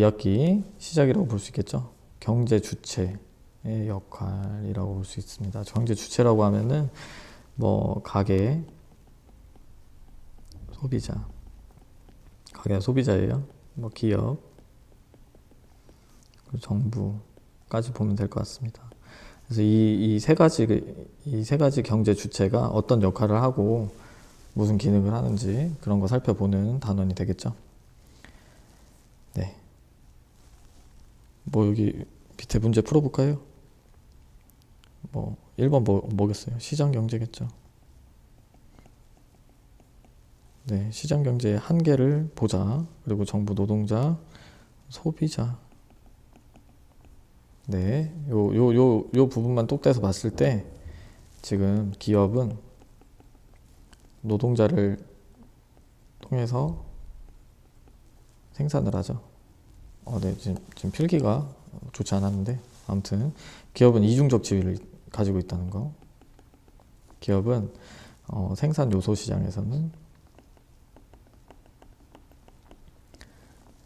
2학기 시작이라고 볼 수 있겠죠. 경제 주체의 역할이라고 볼 수 있습니다. 경제 주체라고 하면은 뭐 가게, 소비자, 가게가 소비자예요. 뭐 기업, 그리고 정부까지 보면 될 것 같습니다. 그래서 이 세 가지 경제 주체가 어떤 역할을 하고 무슨 기능을 하는지 그런 거 살펴보는 단원이 되겠죠. 네. 뭐 여기 밑에 문제 풀어볼까요? 뭐 1번 뭐겠어요? 시장 경제겠죠. 네, 시장 경제의 한계를 보자. 그리고 정부, 노동자, 소비자. 네, 요 부분만 똑 떼서 봤을 때 지금 기업은 노동자를 통해서 생산을 하죠. 네, 지금 필기가 좋지 않았는데 아무튼 기업은 이중적 지위를 가지고 있다는 거. 기업은 생산 요소 시장에서는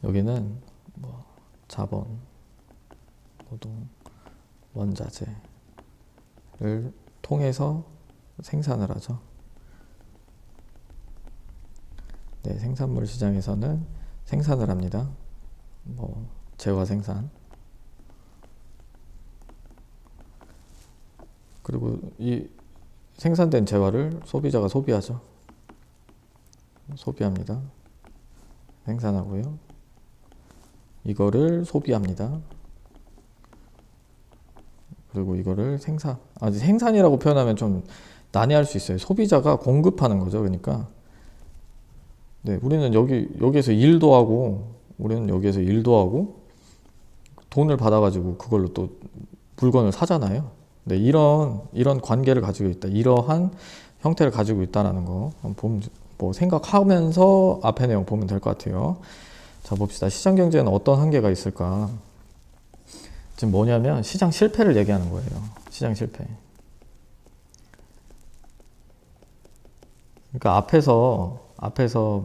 여기는 뭐 자본, 노동, 원자재를 통해서 생산을 하죠. 네, 생산물 시장에서는 생산을 합니다. 뭐 재화 생산. 그리고 이 생산된 재화를 소비자가 소비하죠. 소비합니다. 생산하고요. 이거를 소비합니다. 그리고 이거를 생산이라고 표현하면 좀 난해할 수 있어요. 소비자가 공급하는 거죠. 그러니까 네, 우리는 여기에서 일도 하고 돈을 받아가지고 그걸로 또 물건을 사잖아요. 네, 이런 관계를 가지고 있다. 이러한 형태를 가지고 있다라는 거 뭐 생각하면서 앞에 내용 보면 될 것 같아요. 자, 봅시다. 시장 경제에는 어떤 한계가 있을까? 지금 뭐냐면 시장 실패를 얘기하는 거예요. 시장 실패. 그러니까 앞에서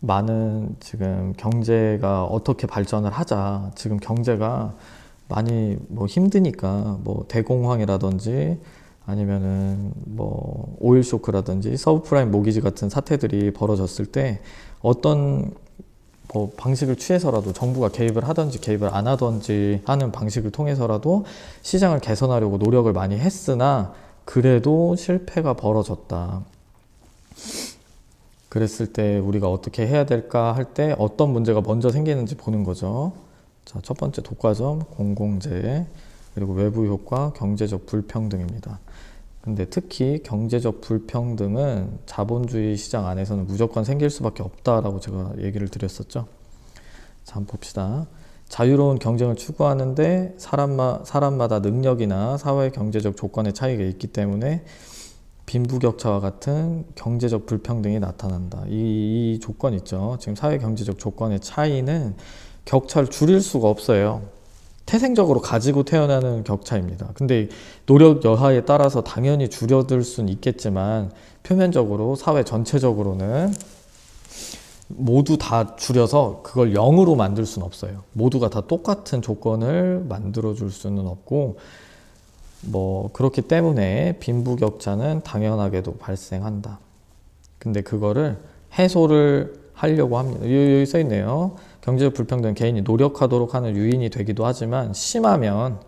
많은 지금 경제가 어떻게 발전을 하자. 지금 경제가 많이 뭐 힘드니까 뭐 대공황이라든지 아니면은 뭐 오일 쇼크라든지 서브프라임 모기지 같은 사태들이 벌어졌을 때 어떤 뭐 방식을 취해서라도 정부가 개입을 하든지 개입을 안 하든지 하는 방식을 통해서라도 시장을 개선하려고 노력을 많이 했으나 그래도 실패가 벌어졌다. 그랬을 때 우리가 어떻게 해야 될까 할 때 어떤 문제가 먼저 생기는지 보는 거죠. 자, 첫 번째 독과점, 공공재해, 그리고 외부 효과, 경제적 불평등입니다. 근데 특히 경제적 불평등은 자본주의 시장 안에서는 무조건 생길 수밖에 없다라고 제가 얘기를 드렸었죠. 자, 한번 봅시다. 자유로운 경쟁을 추구하는데 사람마다 능력이나 사회 경제적 조건의 차이가 있기 때문에 빈부격차와 같은 경제적 불평등이 나타난다. 이 조건 있죠. 지금 사회 경제적 조건의 차이는 격차를 줄일 수가 없어요. 태생적으로 가지고 태어나는 격차입니다. 근데 노력 여하에 따라서 당연히 줄여들 수는 있겠지만 표면적으로 사회 전체적으로는 모두 다 줄여서 그걸 0으로 만들 수는 없어요. 모두가 다 똑같은 조건을 만들어 줄 수는 없고 뭐 그렇기 때문에 빈부격차는 당연하게도 발생한다. 근데 그거를 해소를 하려고 합니다. 여기 써 있네요. 경제적 불평등 개인이 노력하도록 하는 유인이 되기도 하지만 심하면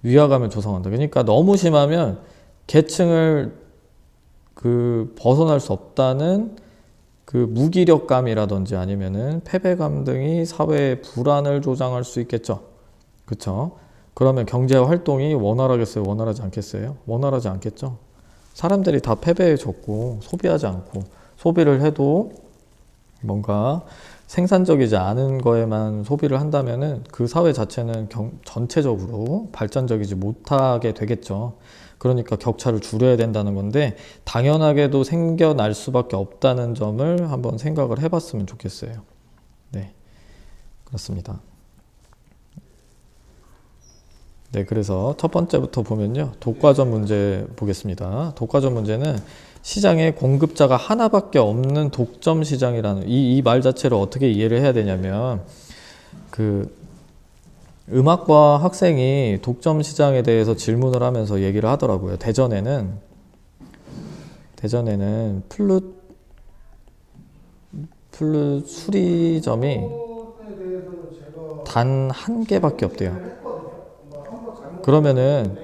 위화감을 조성한다. 그러니까 너무 심하면 계층을 벗어날 수 없다는 무기력감이라든지 아니면은 패배감 등이 사회의 불안을 조장할 수 있겠죠. 그렇죠? 그러면 경제 활동이 원활하겠어요? 원활하지 않겠어요? 원활하지 않겠죠. 사람들이 다 패배해졌고 소비하지 않고 소비를 해도 뭔가 생산적이지 않은 거에만 소비를 한다면은 그 사회 자체는 전체적으로 발전적이지 못하게 되겠죠. 그러니까 격차를 줄여야 된다는 건데 당연하게도 생겨날 수밖에 없다는 점을 한번 생각을 해봤으면 좋겠어요. 네, 그렇습니다. 네, 그래서 첫 번째부터 보면요. 독과점 문제 보겠습니다. 독과점 문제는 시장에 공급자가 하나밖에 없는 독점 시장이라는 이 말 자체를 어떻게 이해를 해야 되냐면 그 음악과 학생이 독점 시장에 대해서 질문을 하면서 얘기를 하더라고요. 대전에는 플룻 수리점이 단 한 개밖에 없대요. 그러면은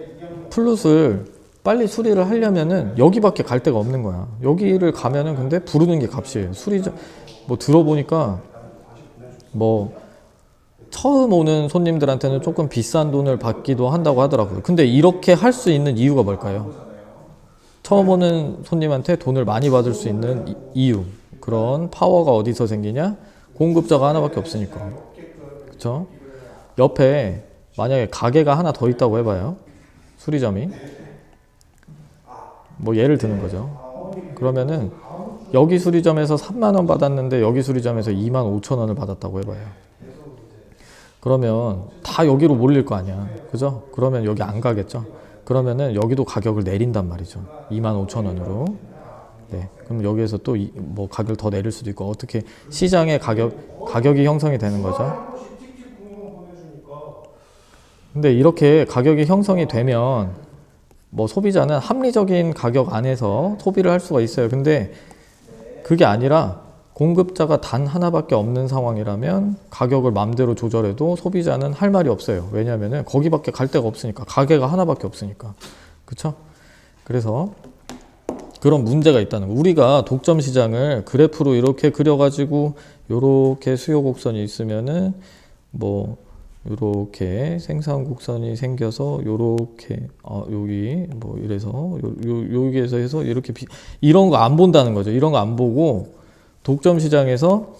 플룻을 빨리 수리를 하려면은 여기밖에 갈 데가 없는 거야. 여기를 가면은 근데 부르는 게 값이에요. 수리점 뭐 들어보니까 뭐 처음 오는 손님들한테는 조금 비싼 돈을 받기도 한다고 하더라고요. 근데 이렇게 할 수 있는 이유가 뭘까요? 처음 오는 손님한테 돈을 많이 받을 수 있는 이유. 그런 파워가 어디서 생기냐? 공급자가 하나밖에 없으니까. 그쵸? 옆에 만약에 가게가 하나 더 있다고 해봐요. 수리점이. 뭐 예를 드는 거죠. 그러면은 여기 수리점에서 3만 원 받았는데 여기 수리점에서 2만 5천 원을 받았다고 해봐요. 그러면 다 여기로 몰릴 거 아니야. 그죠? 그러면 여기 안 가겠죠? 그러면은 여기도 가격을 내린단 말이죠. 2만 5천 원으로. 네. 그럼 여기에서 또 뭐 가격을 더 내릴 수도 있고 어떻게 시장의 가격이 형성이 되는 거죠. 근데 이렇게 가격이 형성이 되면 뭐 소비자는 합리적인 가격 안에서 소비를 할 수가 있어요. 근데 그게 아니라 공급자가 단 하나밖에 없는 상황이라면 가격을 맘대로 조절해도 소비자는 할 말이 없어요. 왜냐하면 거기밖에 갈 데가 없으니까. 가게가 하나밖에 없으니까. 그쵸? 그래서 그런 문제가 있다는 거. 우리가 독점 시장을 그래프로 이렇게 그려가지고 요렇게 수요 곡선이 있으면은 뭐 요렇게 생산 곡선이 생겨서 요렇게 여기 뭐 이래서 여기에서 해서 이렇게 이런 거 안 본다는 거죠. 이런 거 안 보고 독점 시장에서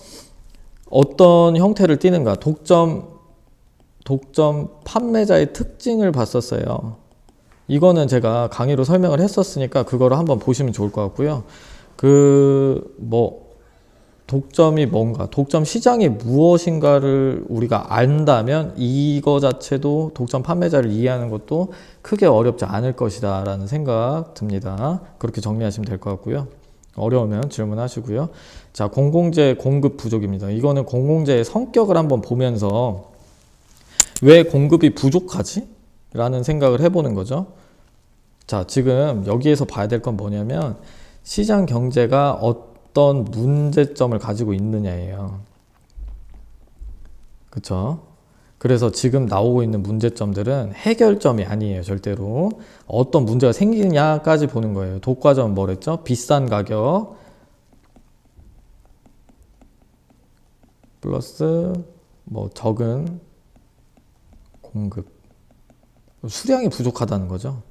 어떤 형태를 띠는가. 독점 판매자의 특징을 봤었어요. 이거는 제가 강의로 설명을 했었으니까 그거를 한번 보시면 좋을 것 같고요. 독점이 뭔가, 독점 시장이 무엇인가를 우리가 안다면 이거 자체도 독점 판매자를 이해하는 것도 크게 어렵지 않을 것이다 라는 생각 듭니다. 그렇게 정리하시면 될 것 같고요. 어려우면 질문하시고요. 자, 공공재 공급 부족입니다. 이거는 공공재의 성격을 한번 보면서 왜 공급이 부족하지? 라는 생각을 해보는 거죠. 자, 지금 여기에서 봐야 될 건 뭐냐면 시장 경제가 어떤 문제점을 가지고 있느냐예요. 그쵸? 그래서 지금 나오고 있는 문제점들은 해결점이 아니에요. 절대로. 어떤 문제가 생기냐까지 보는 거예요. 독과점은 뭐랬죠? 비싼 가격 플러스 뭐 적은 공급. 수량이 부족하다는 거죠.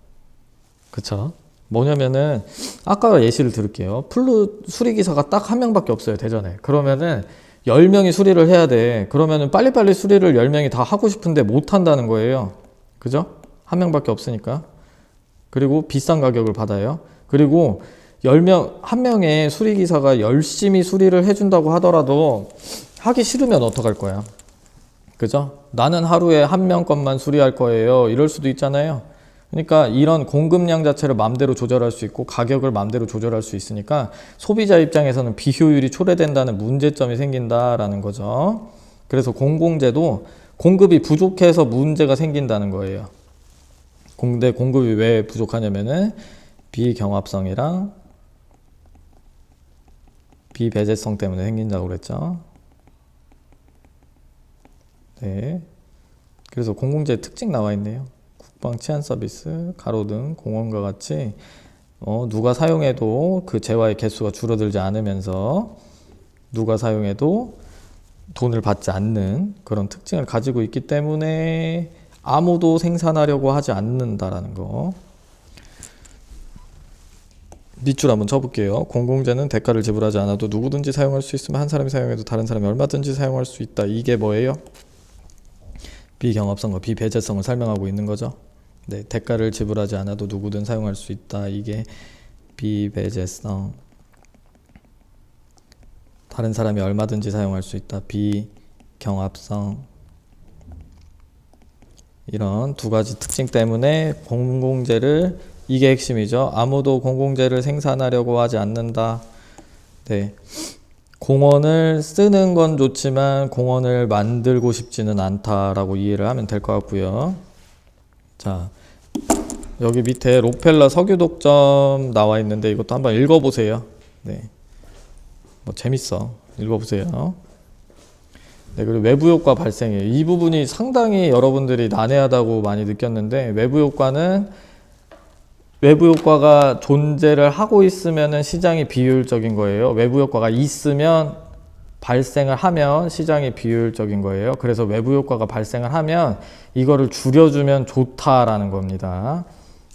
그쵸? 뭐냐면은 아까 예시를 들을게요. 플룻 수리기사가 딱 한 명밖에 없어요. 대전에. 그러면은 10명이 수리를 해야 돼. 그러면은 빨리빨리 수리를 10명이 다 하고 싶은데 못 한다는 거예요. 그죠? 한 명밖에 없으니까. 그리고 비싼 가격을 받아요. 그리고 10명, 한 명의 수리기사가 열심히 수리를 해준다고 하더라도 하기 싫으면 어떡할 거야? 그죠? 나는 하루에 한 명 것만 수리할 거예요. 이럴 수도 있잖아요. 그러니까 이런 공급량 자체를 마음대로 조절할 수 있고 가격을 마음대로 조절할 수 있으니까 소비자 입장에서는 비효율이 초래된다는 문제점이 생긴다라는 거죠. 그래서 공공재도 공급이 부족해서 문제가 생긴다는 거예요. 근데 공급이 왜 부족하냐면은 비경합성이랑 비배제성 때문에 생긴다고 그랬죠. 네. 그래서 공공재 특징 나와 있네요. 국방 치안 서비스, 가로등, 공원과 같이 누가 사용해도 그 재화의 개수가 줄어들지 않으면서 누가 사용해도 돈을 받지 않는 그런 특징을 가지고 있기 때문에 아무도 생산하려고 하지 않는다라는 거. 밑줄 한번 쳐볼게요. 공공재는 대가를 지불하지 않아도 누구든지 사용할 수 있으면 한 사람이 사용해도 다른 사람이 얼마든지 사용할 수 있다. 이게 뭐예요? 비경합성과 비배제성을 설명하고 있는 거죠. 네, 대가를 지불하지 않아도 누구든 사용할 수 있다. 이게 비배제성. 다른 사람이 얼마든지 사용할 수 있다. 비경합성. 이런 두 가지 특징 때문에 공공재를, 이게 핵심이죠. 아무도 공공재를 생산하려고 하지 않는다. 네. 공원을 쓰는 건 좋지만 공원을 만들고 싶지는 않다라고 이해를 하면 될 것 같고요. 자, 여기 밑에 록펠러 석유 독점 나와 있는데 이것도 한번 읽어보세요. 네. 뭐 재밌어. 읽어보세요. 네, 그리고 외부 효과 발생이에요. 이 부분이 상당히 여러분들이 난해하다고 많이 느꼈는데, 외부 효과가 존재를 하고 있으면 시장이 비효율적인 거예요. 외부 효과가 있으면, 발생을 하면 시장이 비효율적인 거예요. 그래서 외부 효과가 발생을 하면 이거를 줄여주면 좋다라는 겁니다.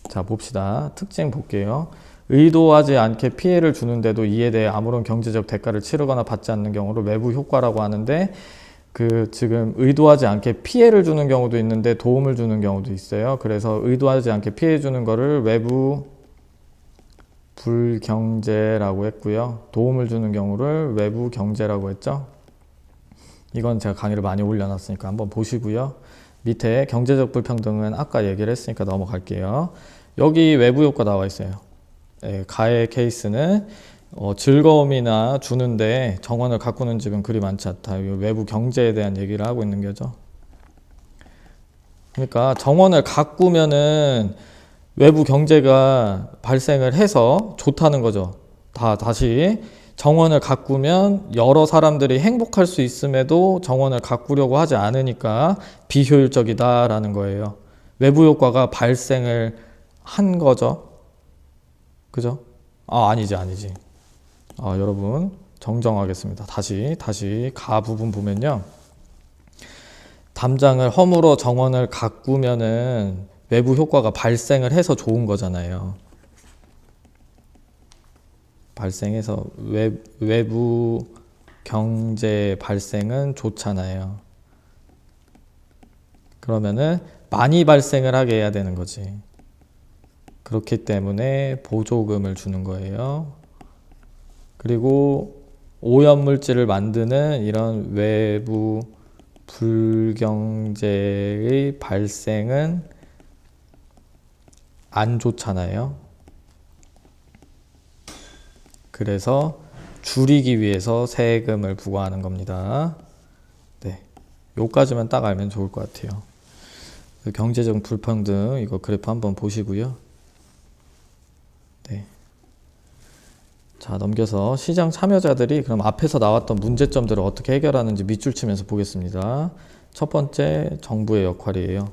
자, 봅시다. 특징 볼게요. 의도하지 않게 피해를 주는데도 이에 대해 아무런 경제적 대가를 치르거나 받지 않는 경우를 외부 효과라고 하는데, 지금 의도하지 않게 피해를 주는 경우도 있는데 도움을 주는 경우도 있어요. 그래서 의도하지 않게 피해 주는 거를 외부 불경제라고 했고요. 도움을 주는 경우를 외부 경제라고 했죠. 이건 제가 강의를 많이 올려놨으니까 한번 보시고요. 밑에 경제적 불평등은 아까 얘기를 했으니까 넘어갈게요. 여기 외부 효과 나와 있어요. 네, 가해 케이스는 즐거움이나 주는데 정원을 가꾸는 집은 그리 많지 않다. 외부 경제에 대한 얘기를 하고 있는 거죠. 그러니까 정원을 가꾸면은 외부 경제가 발생을 해서 좋다는 거죠. 다시 정원을 가꾸면 여러 사람들이 행복할 수 있음에도 정원을 가꾸려고 하지 않으니까 비효율적이다라는 거예요. 외부 효과가 발생을 한 거죠. 그죠? 아니지. 여러분 정정하겠습니다. 다시 가 부분 보면요. 담장을 허물어 정원을 가꾸면은 외부 효과가 발생을 해서 좋은 거잖아요. 발생해서 외부 경제 발생은 좋잖아요. 그러면은 많이 발생을 하게 해야 되는 거지. 그렇기 때문에 보조금을 주는 거예요. 그리고 오염물질을 만드는 이런 외부 불경제의 발생은 안 좋잖아요. 그래서 줄이기 위해서 세금을 부과하는 겁니다. 네, 요까지만 딱 알면 좋을 것 같아요. 경제적 불평등 이거 그래프 한번 보시고요. 네. 자, 넘겨서 시장 참여자들이 그럼 앞에서 나왔던 문제점들을 어떻게 해결하는지 밑줄 치면서 보겠습니다. 첫 번째, 정부의 역할이에요.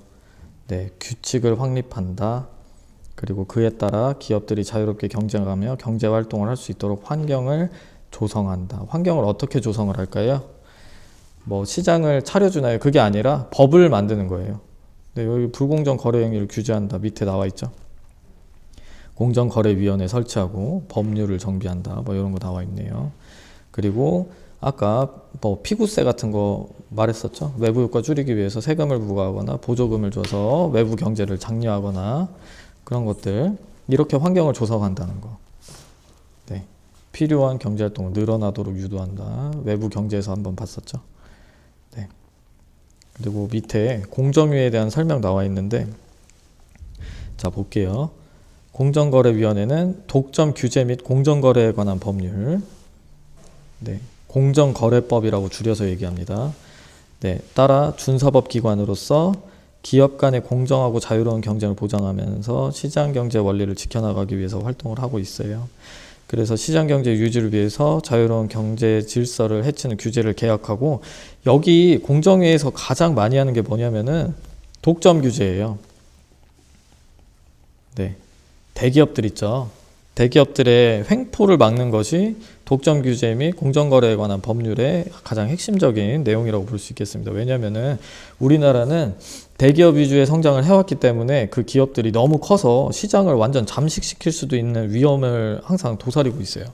네, 규칙을 확립한다. 그리고 그에 따라 기업들이 자유롭게 경쟁하며 경제활동을 할 수 있도록 환경을 조성한다. 환경을 어떻게 조성을 할까요? 뭐 시장을 차려주나요? 그게 아니라 법을 만드는 거예요. 네, 여기 불공정 거래 행위를 규제한다. 밑에 나와 있죠. 공정거래위원회 설치하고 법률을 정비한다. 뭐 이런 거 나와 있네요. 그리고 아까 뭐 피구세 같은 거 말했었죠. 외부 효과 줄이기 위해서 세금을 부과하거나 보조금을 줘서 외부 경제를 장려하거나 그런 것들, 이렇게 환경을 조성한다는 거. 네, 필요한 경제활동을 늘어나도록 유도한다. 외부 경제에서 한번 봤었죠. 네. 그리고 밑에 공정위에 대한 설명 나와 있는데, 자 볼게요. 공정거래위원회는 독점 규제 및 공정거래에 관한 법률, 네, 공정거래법이라고 줄여서 얘기합니다. 네, 따라 준사법기관으로서 기업 간의 공정하고 자유로운 경쟁을 보장하면서 시장경제 원리를 지켜나가기 위해서 활동을 하고 있어요. 그래서 시장경제 유지를 위해서 자유로운 경제 질서를 해치는 규제를 개혁하고, 여기 공정위에서 가장 많이 하는 게 뭐냐면은 독점 규제예요. 네, 대기업들 있죠. 대기업들의 횡포를 막는 것이 독점 규제 및 공정거래에 관한 법률의 가장 핵심적인 내용이라고 볼 수 있겠습니다. 왜냐하면은 우리나라는 대기업 위주의 성장을 해왔기 때문에 그 기업들이 너무 커서 시장을 완전 잠식시킬 수도 있는 위험을 항상 도사리고 있어요.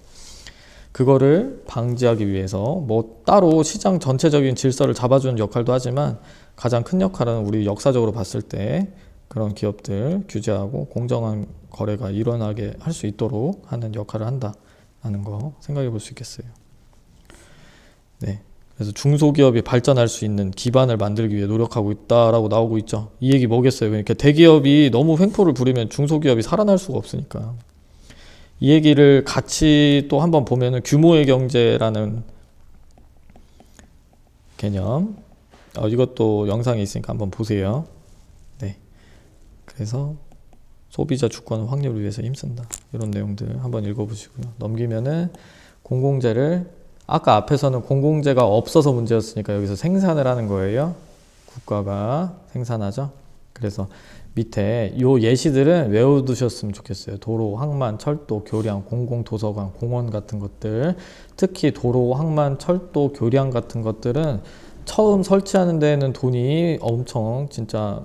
그거를 방지하기 위해서 뭐 따로 시장 전체적인 질서를 잡아주는 역할도 하지만 가장 큰 역할은 우리 역사적으로 봤을 때 그런 기업들 규제하고 공정한 거래가 일어나게 할 수 있도록 하는 역할을 한다는 거 생각해 볼 수 있겠어요. 네. 그래서 중소기업이 발전할 수 있는 기반을 만들기 위해 노력하고 있다라고 나오고 있죠. 이 얘기 뭐겠어요? 그러니까 대기업이 너무 횡포를 부리면 중소기업이 살아날 수가 없으니까. 이 얘기를 같이 또 한번 보면은 규모의 경제라는 개념, 이것도 영상에 있으니까 한번 보세요. 네. 그래서 소비자 주권 확립을 위해서 힘쓴다. 이런 내용들 한번 읽어보시고요. 넘기면은 공공재를, 아까 앞에서는 공공재가 없어서 문제였으니까 여기서 생산을 하는 거예요. 국가가 생산하죠. 그래서 밑에 요 예시들은 외워두셨으면 좋겠어요. 도로, 항만, 철도, 교량, 공공도서관, 공원 같은 것들, 특히 도로, 항만, 철도, 교량 같은 것들은 처음 설치하는 데에는 돈이 엄청 진짜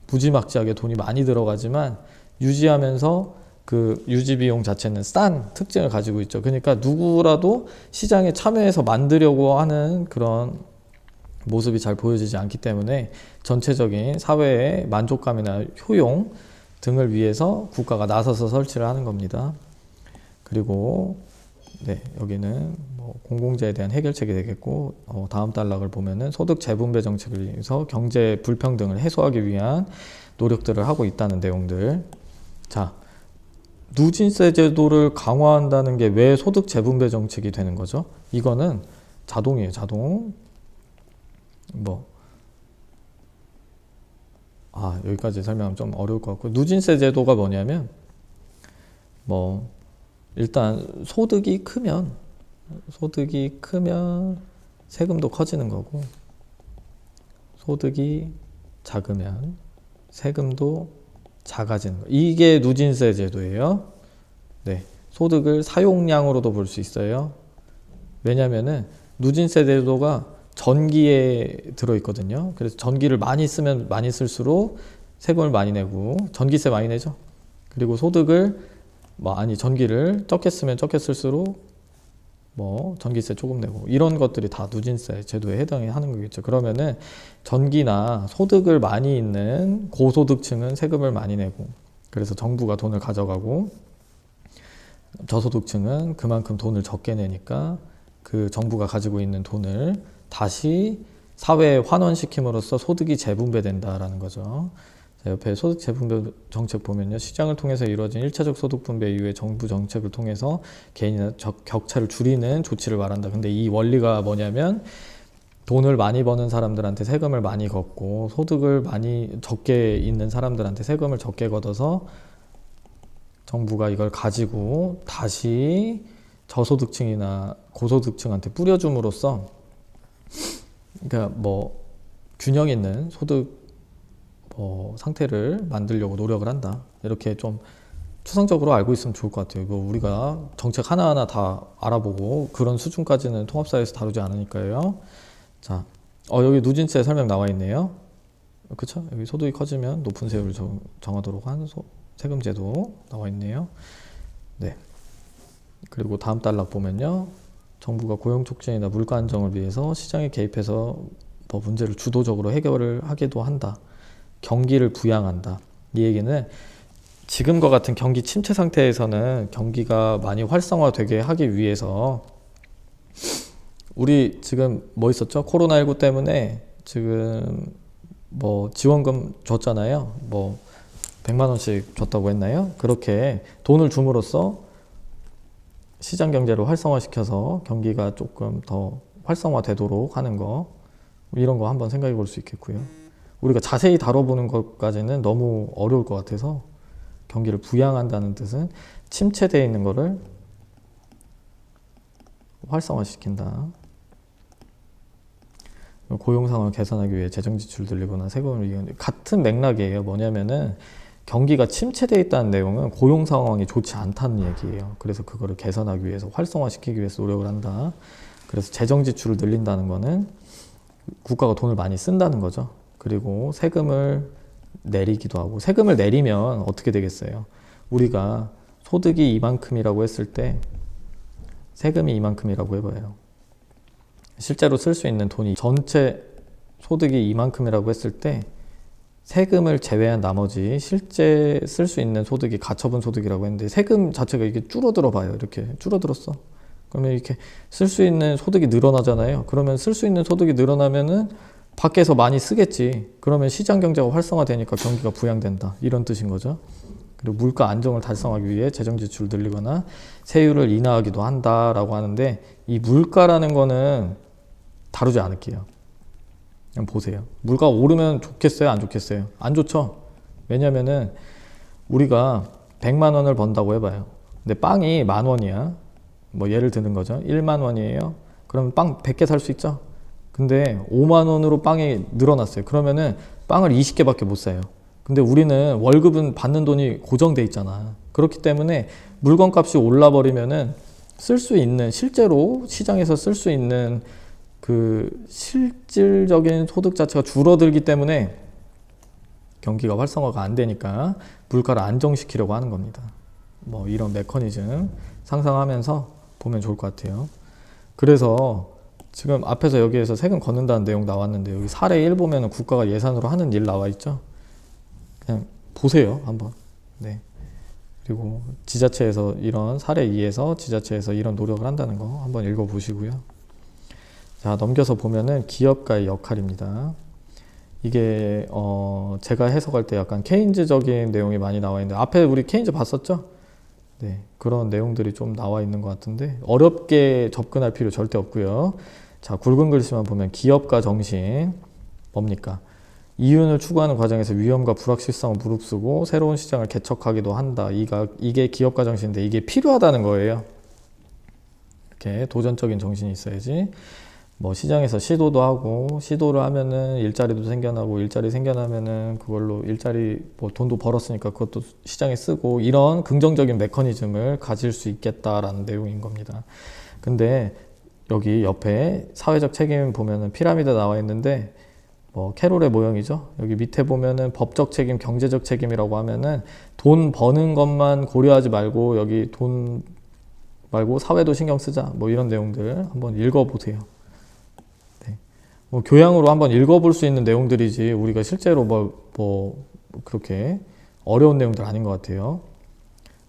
무지막지하게 돈이 많이 들어가지만 유지하면서 그 유지 비용 자체는 싼 특징을 가지고 있죠. 그러니까 누구라도 시장에 참여해서 만들려고 하는 그런 모습이 잘 보여지지 않기 때문에 전체적인 사회의 만족감이나 효용 등을 위해서 국가가 나서서 설치를 하는 겁니다. 그리고 네, 여기는 뭐 공공재에 대한 해결책이 되겠고, 다음 단락을 보면은 소득 재분배 정책을 위해서 경제 불평등을 해소하기 위한 노력들을 하고 있다는 내용들. 자, 누진세 제도를 강화한다는 게 왜 소득 재분배 정책이 되는 거죠? 이거는 자동이에요, 자동. 여기까지 설명하면 좀 어려울 것 같고, 누진세 제도가 뭐냐면, 일단 소득이 크면 세금도 커지는 거고, 소득이 작으면 세금도 작아지는 거. 이게 누진세 제도예요. 네, 소득을 사용량으로도 볼 수 있어요. 왜냐면은 누진세 제도가 전기에 들어있거든요. 그래서 전기를 많이 쓰면 많이 쓸수록 세금을 많이 내고, 전기세 많이 내죠. 그리고 소득을 전기를 적게 쓰면 적게 쓸수록 전기세 조금 내고, 이런 것들이 다 누진세 제도에 해당이 하는 거겠죠. 그러면은 전기나 소득을 많이 있는 고소득층은 세금을 많이 내고, 그래서 정부가 돈을 가져가고, 저소득층은 그만큼 돈을 적게 내니까 그 정부가 가지고 있는 돈을 다시 사회에 환원시킴으로써 소득이 재분배된다라는 거죠. 자, 옆에 소득 재분배 정책 보면요, 시장을 통해서 이루어진 일차적 소득 분배 이후에 정부 정책을 통해서 개인이나 격차를 줄이는 조치를 말한다. 근데 이 원리가 뭐냐면, 돈을 많이 버는 사람들한테 세금을 많이 걷고, 소득을 많이 적게 있는 사람들한테 세금을 적게 걷어서 정부가 이걸 가지고 다시 저소득층이나 고소득층한테 뿌려줌으로써, 그러니까 균형 있는 소득 상태를 만들려고 노력을 한다. 이렇게 좀 추상적으로 알고 있으면 좋을 것 같아요. 이거 우리가 정책 하나하나 다 알아보고 그런 수준까지는 통합사회에서 다루지 않으니까요. 자, 여기 누진세 설명 나와 있네요. 그쵸? 여기 소득이 커지면 높은 세율을 정하도록 한 세금제도 나와 있네요. 네. 그리고 다음 단락 보면요, 정부가 고용 촉진이나 물가 안정을 위해서 시장에 개입해서 문제를 주도적으로 해결을 하기도 한다. 경기를 부양한다. 이 얘기는 지금과 같은 경기 침체 상태에서는 경기가 많이 활성화되게 하기 위해서, 우리 지금 있었죠? 코로나19 때문에 지금 지원금 줬잖아요. 100만 원씩 줬다고 했나요? 그렇게 돈을 줌으로써 시장 경제를 활성화시켜서 경기가 조금 더 활성화되도록 하는 거, 이런 거 한번 생각해 볼 수 있겠고요. 우리가 자세히 다뤄보는 것까지는 너무 어려울 것 같아서, 경기를 부양한다는 뜻은 침체되어 있는 거를 활성화시킨다. 고용 상황을 개선하기 위해 재정 지출을 늘리거나 세금을 이용하는, 같은 맥락이에요. 뭐냐면은 경기가 침체되어 있다는 내용은 고용 상황이 좋지 않다는 얘기예요. 그래서 그거를 개선하기 위해서, 활성화시키기 위해서 노력을 한다. 그래서 재정 지출을 늘린다는 거는 국가가 돈을 많이 쓴다는 거죠. 그리고 세금을 내리기도 하고, 세금을 내리면 어떻게 되겠어요? 우리가 소득이 이만큼이라고 했을 때 세금이 이만큼이라고 해봐요. 실제로 쓸 수 있는 돈이, 전체 소득이 이만큼이라고 했을 때 세금을 제외한 나머지 실제 쓸 수 있는 소득이 가처분 소득이라고 했는데, 세금 자체가 이게 줄어들어 봐요. 이렇게 줄어들었어. 그럼 그러면 이렇게 쓸 수 있는 소득이 늘어나잖아요. 그러면 쓸 수 있는 소득이 늘어나면은 밖에서 많이 쓰겠지. 그러면 시장 경제가 활성화되니까 경기가 부양된다. 이런 뜻인 거죠. 그리고 물가 안정을 달성하기 위해 재정 지출을 늘리거나 세율을 인하하기도 한다라고 하는데, 이 물가라는 거는 다루지 않을게요. 그냥 보세요. 물가 오르면 좋겠어요? 안 좋겠어요? 안 좋죠? 왜냐면은 우리가 100만 원을 번다고 해봐요. 근데 빵이 10,000원이야. 뭐 예를 드는 거죠. 1만 원이에요. 그럼 빵 100개 살 수 있죠? 근데 5만 원으로 빵이 늘어났어요. 그러면은 빵을 20개밖에 못 사요. 근데 우리는 월급은 받는 돈이 고정돼 있잖아. 그렇기 때문에 물건 값이 올라 버리면은 쓸 수 있는, 실제로 시장에서 쓸 수 있는 그 실질적인 소득 자체가 줄어들기 때문에 경기가 활성화가 안 되니까 물가를 안정시키려고 하는 겁니다. 뭐 이런 메커니즘 상상하면서 보면 좋을 것 같아요. 그래서 지금 앞에서 여기에서 세금 걷는다는 내용 나왔는데, 여기 사례 1 보면은 국가가 예산으로 하는 일 나와 있죠. 그냥 보세요, 한번. 네. 그리고 지자체에서 이런 사례 2에서 지자체에서 이런 노력을 한다는 거 한번 읽어보시고요. 자, 넘겨서 보면은 기업가의 역할입니다. 이게 제가 해석할 때 약간 케인즈적인 내용이 많이 나와 있는데, 앞에 우리 케인즈 봤었죠? 네, 그런 내용들이 좀 나와 있는 것 같은데 어렵게 접근할 필요 절대 없고요. 자, 굵은 글씨만 보면 기업가 정신 뭡니까? 이윤을 추구하는 과정에서 위험과 불확실성을 무릅쓰고 새로운 시장을 개척하기도 한다. 이게 기업가 정신인데, 이게 필요하다는 거예요. 이렇게 도전적인 정신이 있어야지. 뭐 시장에서 시도도 하고, 시도를 하면은 일자리도 생겨나고, 일자리 생겨나면은 그걸로 일자리 뭐 돈도 벌었으니까 그것도 시장에 쓰고, 이런 긍정적인 메커니즘을 가질 수 있겠다라는 내용인 겁니다. 근데 여기 옆에 사회적 책임 보면은 피라미드 나와 있는데, 뭐 캐롤의 모형이죠. 여기 밑에 보면은 법적 책임, 경제적 책임이라고 하면은 돈 버는 것만 고려하지 말고, 여기 돈 말고 사회도 신경 쓰자. 뭐 이런 내용들 한번 읽어보세요. 네. 뭐 교양으로 한번 읽어볼 수 있는 내용들이지, 우리가 실제로 뭐 그렇게 어려운 내용들 아닌 것 같아요.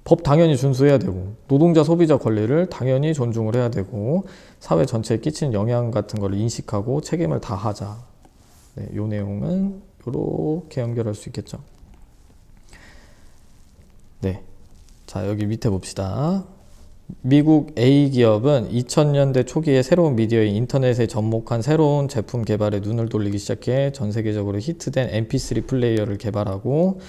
법 당연히 준수해야 되고, 노동자 소비자 권리를 당연히 존중을 해야 되고, 사회 전체에 끼치는 영향 같은 걸 인식하고 책임을 다하자. 네, 요 내용은 이렇게 연결할 수 있겠죠. 네, 자 여기 밑에 봅시다. 미국 A기업은 2000년대 초기에 새로운 미디어인 인터넷에 접목한 새로운 제품 개발에 눈을 돌리기 시작해 전 세계적으로 히트된 MP3 플레이어를 개발하고,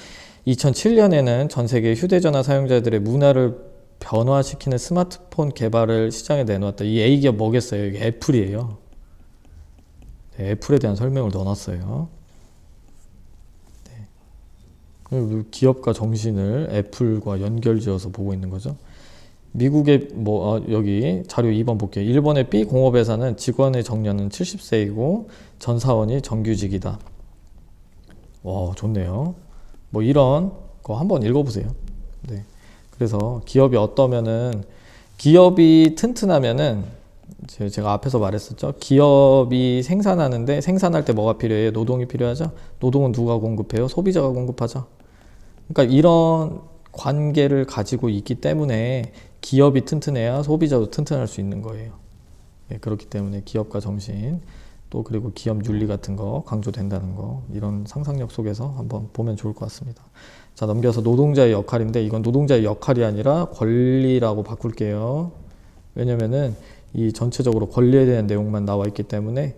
2007년에는 전 세계 휴대전화 사용자들의 문화를 변화시키는 스마트폰 개발을 시장에 내놓았다. 이 A기업 뭐겠어요? 이게 애플이에요. 네, 애플에 대한 설명을 넣어놨어요. 네. 기업가 정신을 애플과 연결지어서 보고 있는 거죠. 미국의 여기 자료 2번 볼게요. 일본의 B 공업회사는 직원의 정년은 70세이고 전 사원이 정규직이다. 와, 좋네요. 뭐 이런 거 한번 읽어보세요. 네. 그래서 기업이 어떠면은, 기업이 튼튼하면은, 제가 앞에서 말했었죠. 기업이 생산하는데, 생산할 때 뭐가 필요해요? 노동이 필요하죠. 노동은 누가 공급해요? 소비자가 공급하죠. 그러니까 이런 관계를 가지고 있기 때문에 기업이 튼튼해야 소비자도 튼튼할 수 있는 거예요. 네, 그렇기 때문에 기업가 정신, 또 그리고 기업 윤리 같은 거 강조된다는 거, 이런 상상력 속에서 한번 보면 좋을 것 같습니다. 자, 넘겨서 노동자의 역할인데, 이건 노동자의 역할이 아니라 권리라고 바꿀게요. 왜냐면은 이 전체적으로 권리에 대한 내용만 나와 있기 때문에.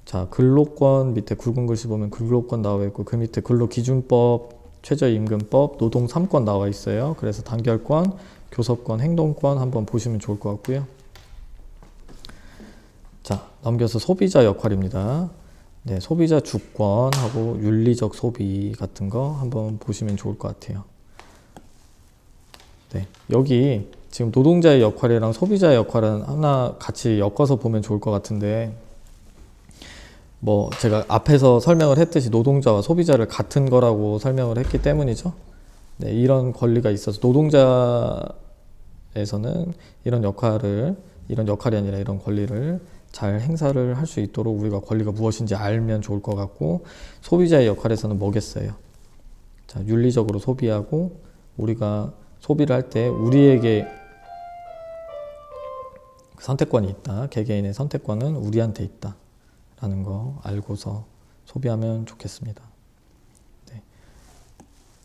자, 근로권 밑에 굵은 글씨 보면 근로권 나와 있고, 그 밑에 근로기준법, 최저임금법, 노동 3권 나와 있어요. 그래서 단결권, 교섭권, 행동권 한번 보시면 좋을 것 같고요. 자, 넘겨서 소비자 역할입니다. 네, 소비자 주권하고 윤리적 소비 같은 거 한번 보시면 좋을 것 같아요. 네, 여기 지금 노동자의 역할이랑 소비자의 역할은 하나 같이 엮어서 보면 좋을 것 같은데, 뭐 제가 앞에서 설명을 했듯이 노동자와 소비자를 같은 거라고 설명을 했기 때문이죠. 네, 이런 권리가 있어서 노동자에서는 이런 역할이 아니라 이런 권리를 잘 행사를 할 수 있도록 우리가 권리가 무엇인지 알면 좋을 것 같고, 소비자의 역할에서는 뭐겠어요? 자, 윤리적으로 소비하고, 우리가 소비를 할 때 우리에게 선택권이 있다. 개개인의 선택권은 우리한테 있다. 라는 거 알고서 소비하면 좋겠습니다. 네.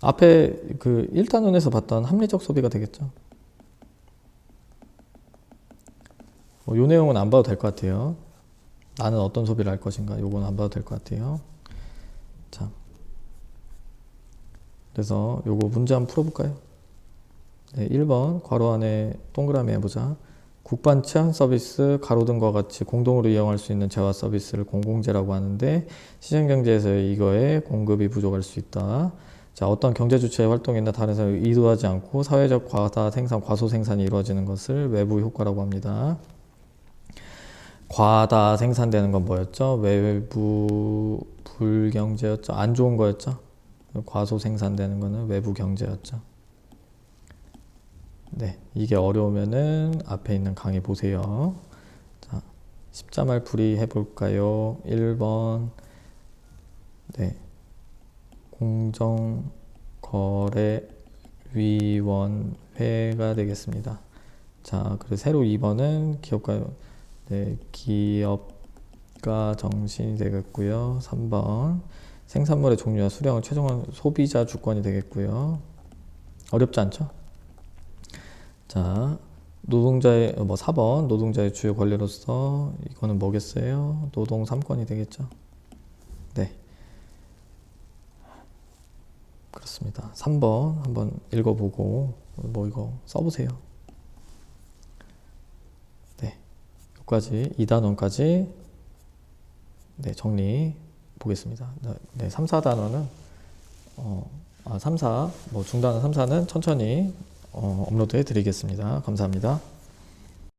앞에 그 1단원에서 봤던 합리적 소비가 되겠죠. 요 내용은 안 봐도 될 것 같아요. 나는 어떤 소비를 할 것인가. 요건 안 봐도 될 것 같아요. 자, 그래서 요거 문제 한번 풀어볼까요? 네, 1번 괄호 안에 동그라미 해보자. 국반 치안 서비스 가로등과 같이 공동으로 이용할 수 있는 재화 서비스를 공공재라고 하는데 시장경제에서 이거에 공급이 부족할 수 있다. 자, 어떤 경제 주체의 활동이나 다른 사람이 의도하지 않고 사회적 과다 생산, 과소 생산이 이루어지는 것을 외부 효과라고 합니다. 과다 생산되는 건 뭐였죠? 외부 불경제였죠? 안 좋은 거였죠? 과소 생산되는 거는 외부 경제였죠. 네, 이게 어려우면은 앞에 있는 강의 보세요. 자, 십자말 풀이 해볼까요? 1번. 네, 공정거래위원회가 되겠습니다. 자, 그리고 새로 2번은 기업가, 네, 기업가 정신이 되겠고요. 3번 생산물의 종류와 수량을 최종한 소비자 주권이 되겠고요. 어렵지 않죠? 자, 노동자의 4번 노동자의 주요 권리로서 이거는 뭐겠어요? 노동 3권이 되겠죠. 네, 그렇습니다. 3번 한번 읽어보고 뭐 이거 써보세요. 네, 여기까지 2단원까지 네, 정리 보겠습니다. 네, 3, 4단원은 3, 4 뭐 중단원 3, 4는 천천히 업로드 해 드리겠습니다. 감사합니다.